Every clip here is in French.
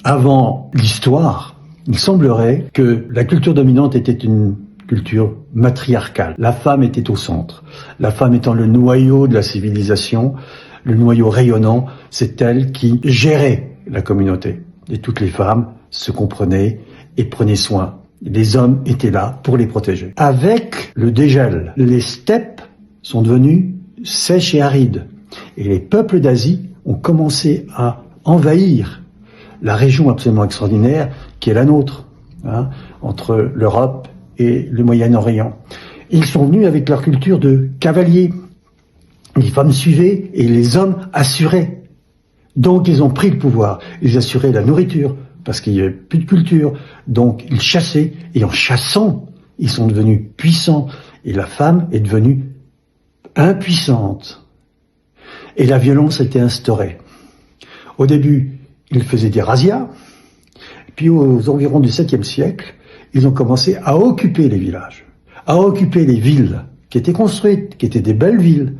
Avant l'histoire, il semblerait que la culture dominante était une culture matriarcale. La femme était au centre. La femme étant le noyau de la civilisation, le noyau rayonnant, c'est elle qui gérait la communauté. Et toutes les femmes se comprenaient et prenaient soin. Les hommes étaient là pour les protéger. Avec le dégel, les steppes sont devenues sèches et arides. Et les peuples d'Asie ont commencé à envahir la région absolument extraordinaire qui est la nôtre, entre l'Europe et le Moyen-Orient. Ils sont venus avec leur culture de cavaliers. Les femmes suivaient et les hommes assuraient. Donc ils ont pris le pouvoir. Ils assuraient la nourriture parce qu'il n'y avait plus de culture. Donc ils chassaient et en chassant, ils sont devenus puissants. Et la femme est devenue impuissante. Et la violence a été instaurée. Au début, ils faisaient des razzias. Puis aux environs du 7e siècle, ils ont commencé à occuper les villages, à occuper les villes qui étaient construites, qui étaient des belles villes.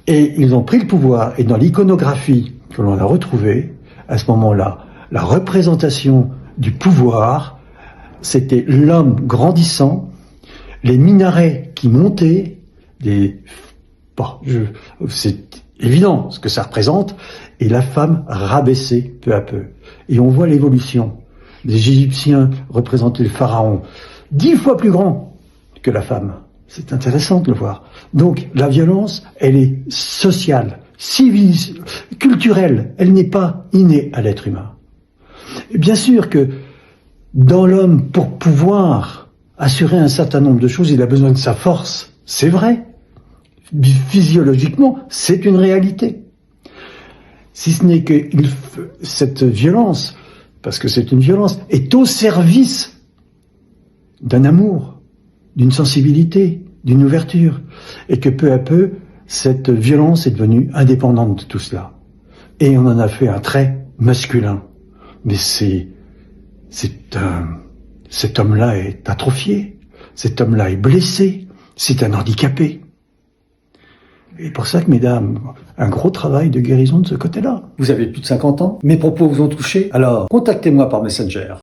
Et ils ont pris le pouvoir. Et dans l'iconographie que l'on a retrouvée, à ce moment-là, la représentation du pouvoir, c'était l'homme grandissant, les minarets qui montaient, c'est évident ce que ça représente, et la femme rabaissée peu à peu. Et on voit l'évolution. Les Égyptiens représentaient le pharaon 10 fois plus grand que la femme. C'est intéressant de le voir. Donc la violence, elle est sociale, civile, culturelle. Elle n'est pas innée à l'être humain. Et bien sûr que dans l'homme, pour pouvoir assurer un certain nombre de choses, il a besoin de sa force. C'est vrai. Physiologiquement, c'est une réalité. Si ce n'est que cette violence, parce que c'est une violence, est au service d'un amour, d'une sensibilité, d'une ouverture, et que peu à peu, cette violence est devenue indépendante de tout cela. Et on en a fait un trait masculin. Mais cet homme-là est atrophié, cet homme-là est blessé, c'est un handicapé. Et pour ça que, mesdames, un gros travail de guérison de ce côté-là. Vous avez plus de 50 ans, mes propos vous ont touché, alors contactez-moi par Messenger.